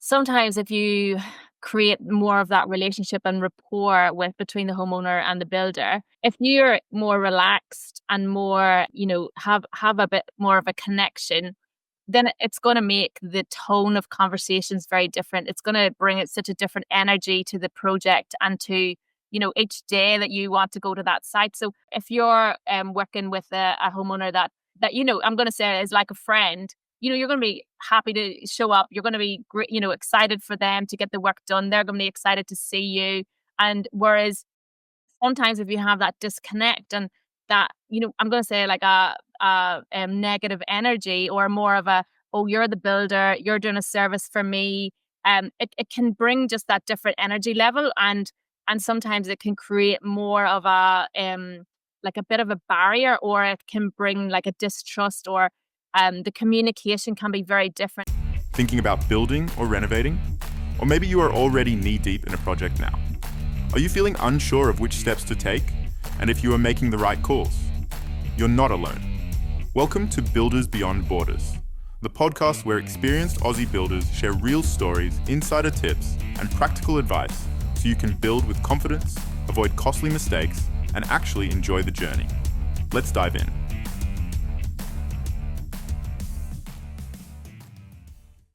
sometimes if you create more of that relationship and rapport with between the homeowner and the builder, if you're more relaxed and more, have a bit more of a connection, then it's going to make the tone of conversations very different. It's going to bring it such a different energy to the project and to, each day that you want to go to that site. So if you're working with a homeowner that, I'm going to say is like a friend, you're going to be happy to show up. You're going to be great, excited for them to get the work done. They're going to be excited to see you. And whereas sometimes if you have that disconnect and that, I'm going to say like a negative energy or more of a, oh, you're the builder, you're doing a service for me. It can bring just that different energy level, and sometimes it can create more of a like a bit of a barrier, or it can bring like a distrust, or the communication can be very different. Thinking about building or renovating? Or maybe you are already knee-deep in a project now. Are you feeling unsure of which steps to take and if you are making the right calls? You're not alone. Welcome to Builders Beyond Borders, the podcast where experienced Aussie builders share real stories, insider tips, and practical advice so you can build with confidence, avoid costly mistakes, and actually enjoy the journey. Let's dive in.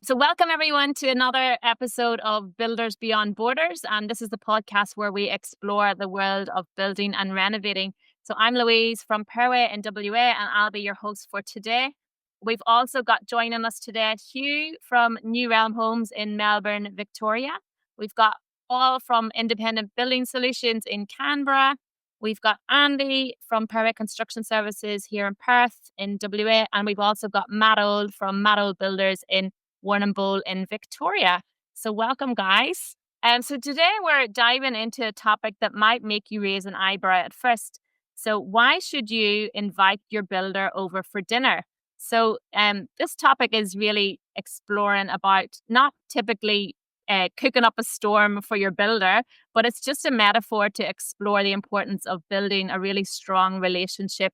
So welcome everyone to another episode of Builders Beyond Borders, and this is the podcast where we explore the world of building and renovating. So I'm Louise from Perway NWA, and I'll be your host for today. We've also got joining us today Hugh from New Realm Homes in Melbourne, Victoria. We've got Paul from Independent Building Solutions in Canberra. We've got Andy from Perway Construction Services here in Perth in WA, and we've also got Matt Old from Matt Old Builders in Warrnambool in Victoria. So welcome, guys. So today we're diving into a topic that might make you raise an eyebrow at first. So why should you invite your builder over for dinner? So this topic is really exploring about not typically cooking up a storm for your builder, but it's just a metaphor to explore the importance of building a really strong relationship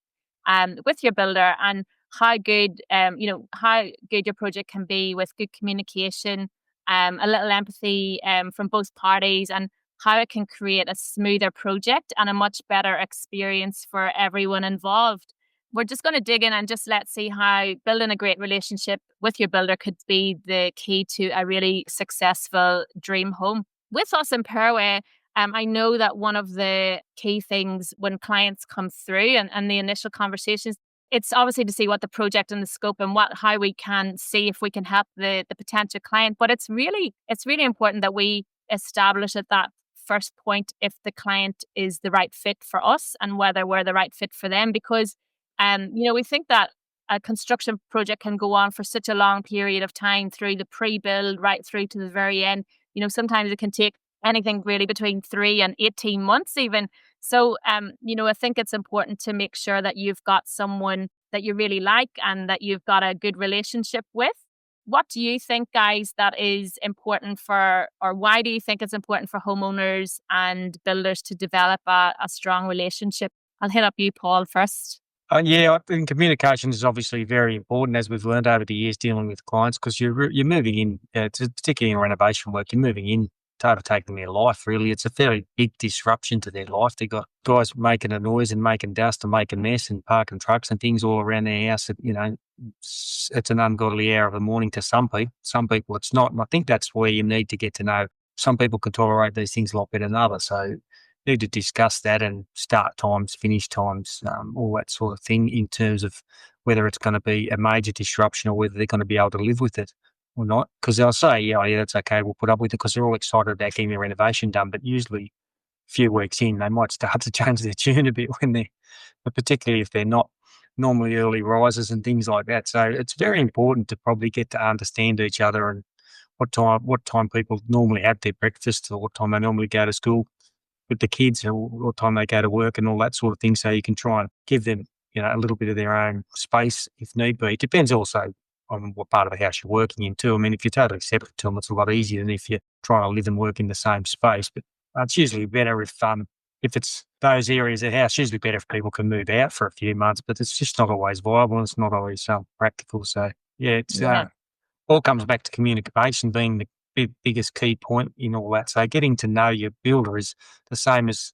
with your builder, and how good how good your project can be with good communication, a little empathy from both parties, and how it can create a smoother project and a much better experience for everyone involved. We're just going to dig in and just let's see how building a great relationship with your builder could be the key to a really successful dream home. With us in Perway, I know that one of the key things when clients come through and the initial conversations, it's obviously to see what the project and the scope and how we can see if we can help the potential client. But it's really important that we establish at that first point if the client is the right fit for us and whether we're the right fit for them. Because we think that a construction project can go on for such a long period of time, through the pre-build right through to the very end. Sometimes it can take anything really between 3 and 18 months even. So, I think it's important to make sure that you've got someone that you really like and that you've got a good relationship with. What do you think, guys, that is important for, or why do you think it's important for homeowners and builders to develop a strong relationship? I'll hit up you, Paul, first. I think communication is obviously very important, as we've learned over the years dealing with clients, because you're moving in, particularly in renovation work, you're moving in to overtaking their life, really. It's a fairly big disruption to their life. They've got guys making a noise and making dust and making mess and parking trucks and things all around their house. It's an ungodly hour of the morning to some people. Some people it's not. And I think that's where you need to get to know. Some people can tolerate these things a lot better than others. So need to discuss that and start times, finish times, all that sort of thing, in terms of whether it's going to be a major disruption or whether they're going to be able to live with it or not. Because they'll say, yeah, that's okay, we'll put up with it, because they're all excited about getting their renovation done. But usually a few weeks in, they might start to change their tune a bit but particularly if they're not normally early risers and things like that. So it's very important to probably get to understand each other and what time people normally have their breakfast, or what time they normally go to school with the kids, or what time they go to work and all that sort of thing. So you can try and give them, a little bit of their own space if need be. It depends also on what part of the house you're working in too. I mean, if you're totally separate to them, it's a lot easier than if you're trying to live and work in the same space. But it's usually better if it's those areas of the house, usually better if people can move out for a few months, but it's just not always viable and it's not always practical. So yeah, all comes back to communication being biggest key point in all that. So getting to know your builder is the same as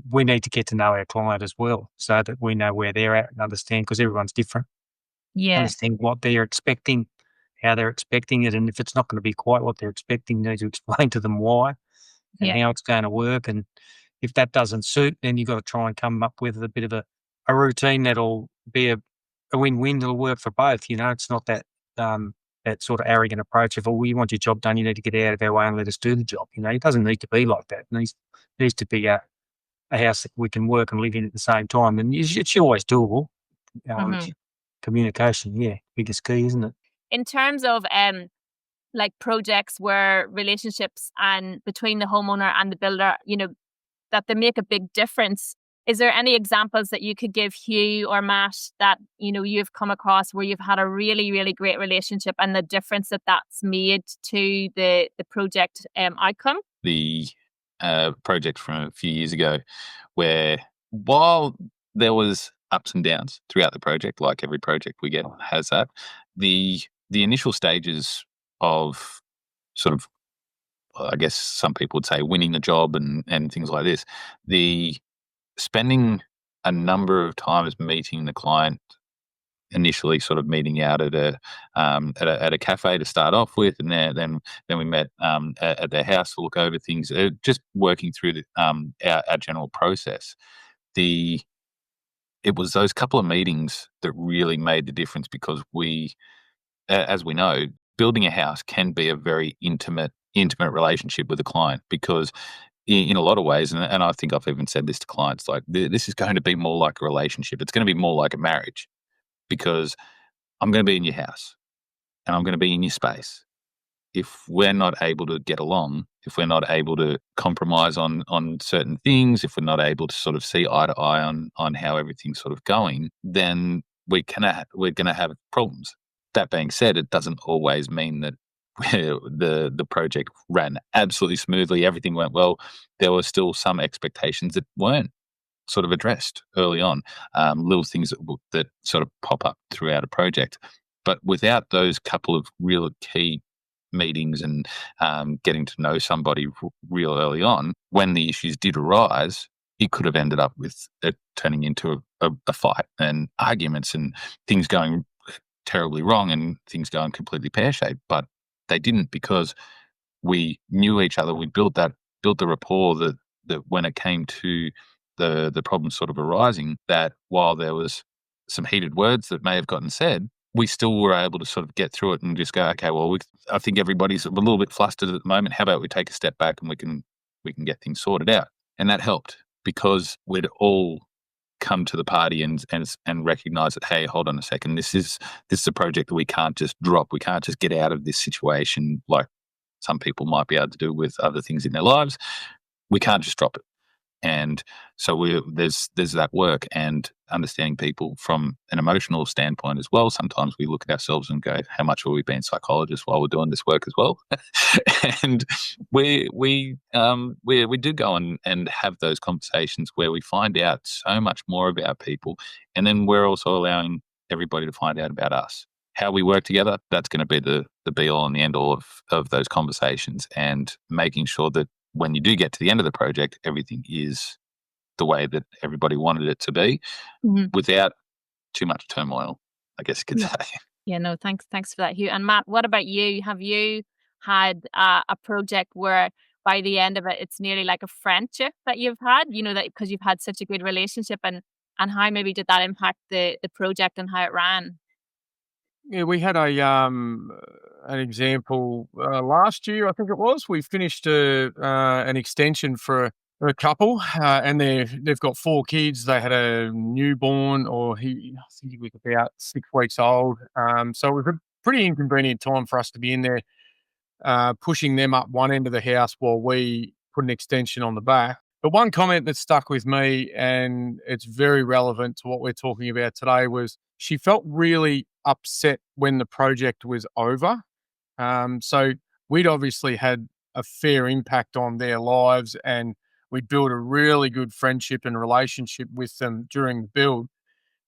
we need to get to know our client as well, so that we know where they're at and understand, because everyone's different. Yeah. Understand what they're expecting, how they're expecting it, and if it's not going to be quite what they're expecting, you need to explain to them why and how it's going to work. And if that doesn't suit, then you've got to try and come up with a bit of a routine that'll be a win-win that'll work for both. It's not that that sort of arrogant approach of, oh, you want your job done, you need to get out of our way and let us do the job. It doesn't need to be like that. It needs to be a house that we can work and live in at the same time. And it's always doable. Communication, biggest key, isn't it? In terms of like projects where relationships and between the homeowner and the builder, that they make a big difference. Is there any examples that you could give, Hugh or Matt, that you've come across where you've had a really, really great relationship and the difference that's made to the project outcome? The project from a few years ago, where while there was ups and downs throughout the project, like every project we get has that, the initial stages of sort of, I guess some people would say, winning the job and things like this, the spending a number of times meeting the client, initially sort of meeting out at a cafe to start off with, and then we met at their house to look over things, just working through our general process. It was those couple of meetings that really made the difference, because we, as we know, building a house can be a very intimate relationship with a client, because in a lot of ways, and I think I've even said this to clients, like, this is going to be more like a relationship. It's going to be more like a marriage, because I'm going to be in your house and I'm going to be in your space. If we're not able to get along, if we're not able to compromise on certain things, if we're not able to sort of see eye to eye on how everything's sort of going, then we're going to have problems. That being said, it doesn't always mean that the project ran absolutely smoothly, everything went well. There were still some expectations that weren't sort of addressed early on, little things that sort of pop up throughout a project. But without those couple of real key meetings and getting to know somebody real early on, when the issues did arise, it could have ended up with it turning into a fight and arguments and things going terribly wrong and things going completely pear-shaped. But they didn't, because we knew each other. We built the rapport that when it came to the problem sort of arising, that while there was some heated words that may have gotten said, we still were able to sort of get through it and just go, okay, well, I think everybody's a little bit flustered at the moment. How about we take a step back and we can get things sorted out? And that helped, because we'd all come to the party and recognize that, hey, hold on a second, this is a project that we can't just drop. We can't just get out of this situation like some people might be able to do with other things in their lives. We can't just drop it. And so there's that work, and understanding people from an emotional standpoint as well. Sometimes we look at ourselves and go, how much are we being psychologists while we're doing this work as well? And we do go and have those conversations where we find out so much more about people, and then we're also allowing everybody to find out about us. How we work together, that's going to be the be all and the end all of those conversations, and making sure that when you do get to the end of the project, everything is the way that everybody wanted it to be, without too much turmoil, I guess you could say. Yeah, no, thanks for that, Hugh. And Matt, what about you? Have you had a project where by the end of it, it's nearly like a friendship that you've had, that because you've had such a good relationship, and how maybe did that impact the project and how it ran? Yeah, we had an example last year, I think it was. We finished an extension for a couple, and they've got 4 kids. They had a newborn, I think he was about 6 weeks old. So it was a pretty inconvenient time for us to be in there, pushing them up one end of the house while we put an extension on the back. But one comment that stuck with me, and it's very relevant to what we're talking about today, was she felt really upset when the project was over. So we'd obviously had a fair impact on their lives, and we'd built a really good friendship and relationship with them during the build.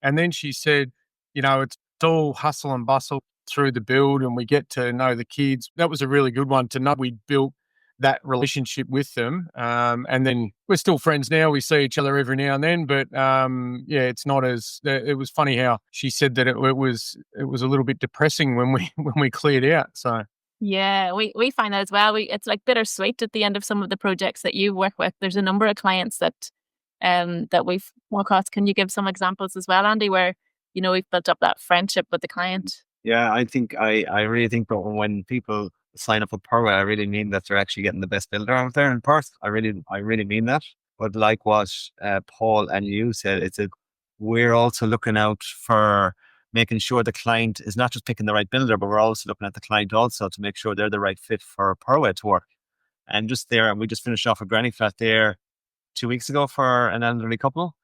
And then she said, it's all hustle and bustle through the build and we get to know the kids. That was a really good one to know we built that relationship with them. And then we're still friends now. We see each other every now and then, but it's not as. It was funny how she said that it was a little bit depressing when we cleared out. So yeah, we find that as well. It's like bittersweet at the end of some of the projects that you work with. There's a number of clients that we've come across. Can you give some examples as well, Andy, where we've built up that friendship with the client? Yeah, I think I really think that when people sign up with Perway, I really mean that they're actually getting the best builder out there in Perth. I really mean that. But like what Paul and you said, we're also looking out for making sure the client is not just picking the right builder, but we're also looking at the client also to make sure they're the right fit for Perway to work. And we just finished off a granny flat there 2 weeks ago for an elderly couple.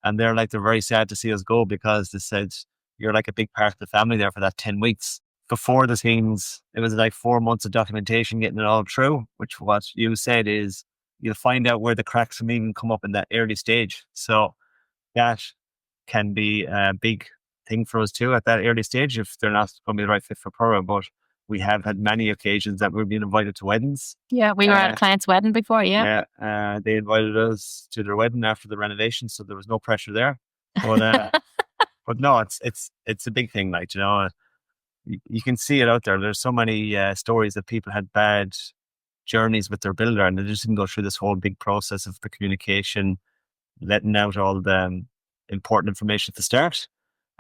And they're very sad to see us go because they said, you're like a big part of the family there for that 10 weeks. Before the scenes, it was like 4 months of documentation, getting it all through, which what you said is you'll find out where the cracks may even come up in that early stage. So that can be a big thing for us too at that early stage if they're not going to be the right fit for Perway. But we have had many occasions that we've been invited to weddings. Yeah, we were at a client's wedding before, yeah. Yeah, they invited us to their wedding after the renovation, so there was no pressure there. But but no, it's a big thing, like, you can see it out there. There's so many stories that people had bad journeys with their builder and they just didn't go through this whole big process of the communication, letting out all the important information at the start.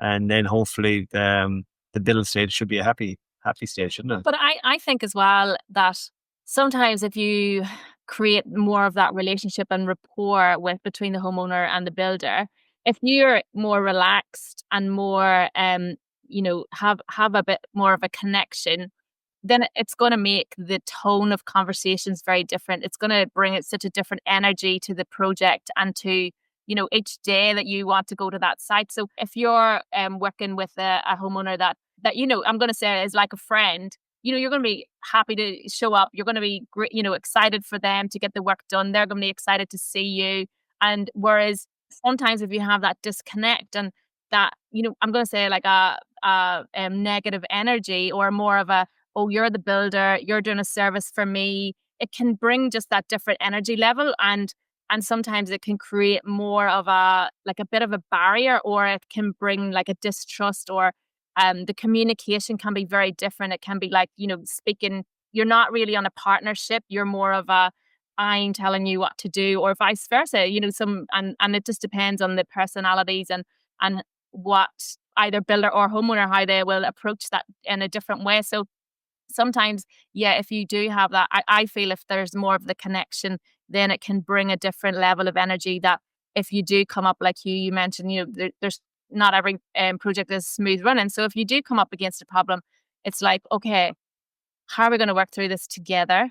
And then hopefully the build stage should be a happy stage, shouldn't it? But I think as well that sometimes if you create more of that relationship and rapport between the homeowner and the builder, if you're more relaxed and more, have a bit more of a connection, then it's going to make the tone of conversations very different. It's going to bring such a different energy to the project and to, each day that you want to go to that site. So if you're working with a homeowner that I'm going to say is like a friend, you're going to be happy to show up. You're going to be excited for them to get the work done. They're going to be excited to see you. And whereas sometimes if you have that disconnect and that, I'm going to say like a negative energy or more of a, oh, you're the builder, you're doing a service for me, it can bring just that different energy level. And sometimes it can create more of a bit of a barrier, or it can bring like a distrust, or the communication can be very different. It can be like, speaking, you're not really on a partnership. You're more of a, I'm telling you what to do, or vice versa, and it just depends on the personalities and what either builder or homeowner, how they will approach that in a different way. So sometimes, yeah, if you do have that, I feel if there's more of the connection, then it can bring a different level of energy that if you do come up, like you mentioned, there's not every project is smooth running. So if you do come up against a problem, it's like, okay, how are we going to work through this together?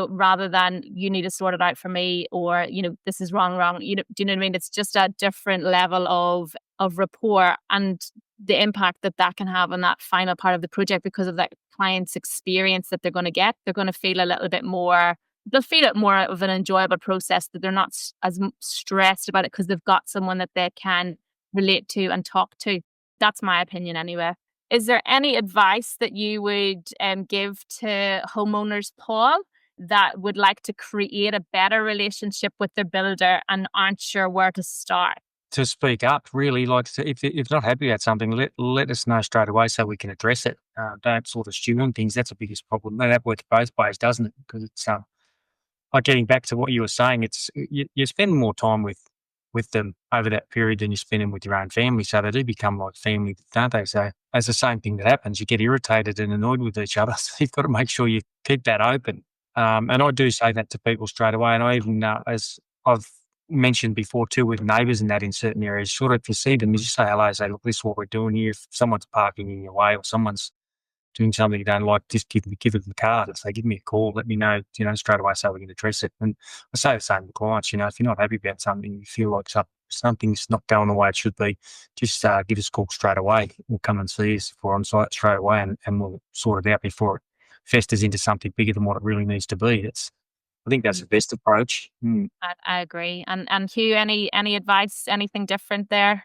Rather than you need to sort it out for me, or, this is wrong. Do you know what I mean? It's just a different level of rapport and the impact that can have on that final part of the project because of that client's experience that they're going to get. They're going to feel a little bit more, they'll feel it more of an enjoyable process, that they're not as stressed about it because they've got someone that they can relate to and talk to. That's my opinion anyway. Is there any advice that you would give to homeowners, Paul, that would like to create a better relationship with their builder and aren't sure where to start? To speak up, really, if you're not happy about something, let us know straight away so we can address it. Don't sort of stew on things. That's the biggest problem. That works both ways, doesn't it? Because it's like getting back to what you were saying, it's you spend more time with them over that period than you spend them with your own family. So they do become like family, don't they? So as the same thing that happens, you get irritated and annoyed with each other. So you've got to make sure you keep that open. And I do say that to people straight away. And I even, as I've mentioned before too, with neighbours and that in certain areas, sort of if you see them, you just say hello, say, look, this is what we're doing here. If someone's parking in your way or someone's doing something you don't like, just give it the card and say, give me a call, let me know, straight away so we can address it. And I say the same to clients, if you're not happy about something, you feel like something's not going the way it should be, just give us a call straight away. We'll come and see us if we're on site straight away and we'll sort it out before it festers into something bigger than what it really needs to be. I think that's the best approach. I agree. And Hugh, any advice, anything different there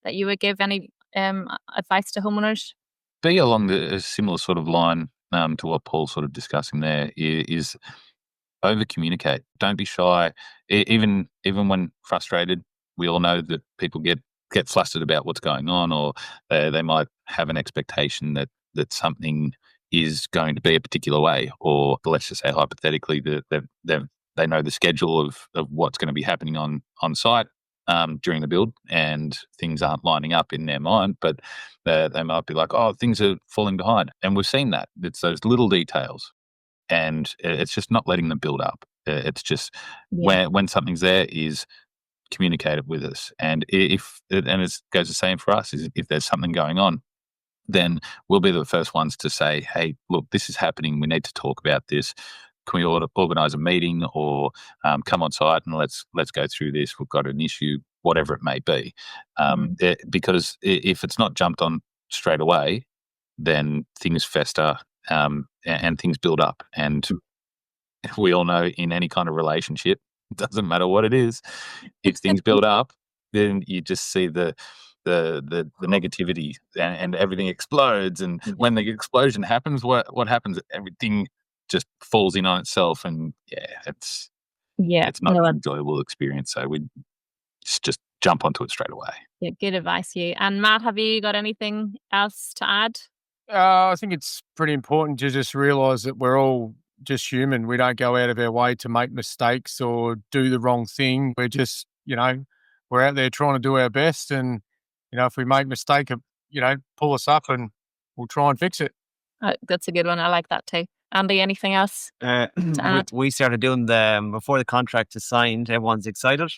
that you would give? Any advice to homeowners? be along a similar sort of line to what Paul's sort of discussing there is over communicate. Don't be shy. Even when frustrated, we all know that people get flustered about what's going on, or they might have an expectation that something is going to be a particular way, or let's just say hypothetically that they know the schedule of what's going to be happening on site during the build, and things aren't lining up in their mind, but they might be like, oh, things are falling behind. And we've seen that. It's those little details, and it's just not letting them build up. It's just when something's there is communicate it with us. And it goes the same for us, is if there's something going on, then we'll be the first ones to say, hey, look, this is happening. We need to talk about this. Can we organise a meeting, or come on site and let's go through this? We've got an issue, whatever it may be. Because if it's not jumped on straight away, then things fester and things build up. And we all know in any kind of relationship, it doesn't matter what it is, if things build up, then you just see the negativity and everything explodes. And when the explosion happens, what happens? Everything just falls in on itself, and it's not an enjoyable experience. So we just jump onto it straight away. Yeah, good advice, Hugh. And Matt, have you got anything else to add? I think it's pretty important to just realise that we're all just human. We don't go out of our way to make mistakes or do the wrong thing. We're just, we're out there trying to do our best, and if we make a mistake, pull us up and we'll try and fix it. That's a good one. I like that too. Andy, anything else to add? We started doing before the contract is signed, everyone's excited.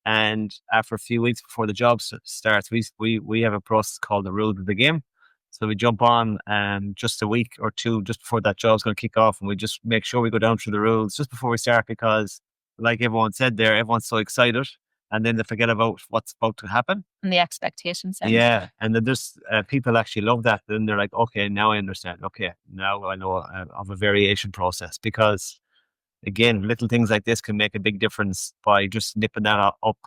And after a few weeks before the job starts, we have a process called the rules of the game. So we jump on just a week or two just before that job's going to kick off, and we just make sure we go down through the rules just before we start, because like everyone said there, everyone's so excited, and then they forget about what's about to happen. And the expectations. Yeah. And then there's people actually love that. Then they're like, okay, now I understand. Okay, now I know of a variation process, because again, little things like this can make a big difference by just nipping that up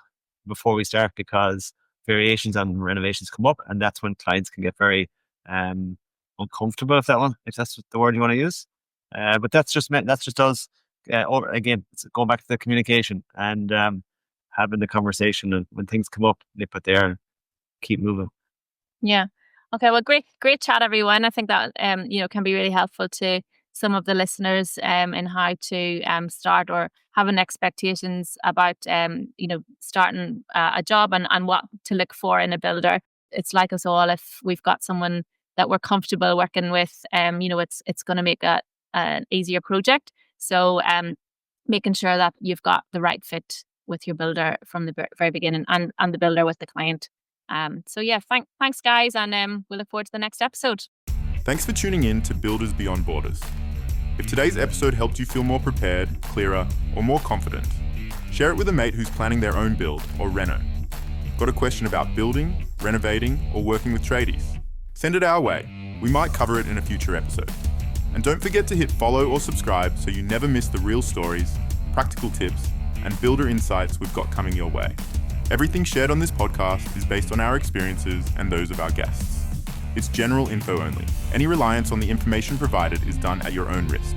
before we start, because variations on renovations come up, and that's when clients can get very uncomfortable, if that's the word you want to use. But that's just us. Again, it's going back to the communication and having the conversation, and when things come up, nip it there and keep moving. Yeah. Okay. Well, great chat, everyone. I think that can be really helpful to some of the listeners in how to start, or having expectations about starting a job and what to look for in a builder. It's like us all. If we've got someone that we're comfortable working with, it's going to make an easier project. So making sure that you've got the right fit with your builder from the very beginning, and the builder with the client. Thanks guys, and we'll look forward to the next episode. Thanks for tuning in to Builders Beyond Borders. If today's episode helped you feel more prepared, clearer, or more confident, share it with a mate who's planning their own build or reno. Got a question about building, renovating, or working with tradies? Send it our way. We might cover it in a future episode. And don't forget to hit follow or subscribe so you never miss the real stories, practical tips, and builder insights we've got coming your way. Everything shared on this podcast is based on our experiences and those of our guests. It's general info only. Any reliance on the information provided is done at your own risk.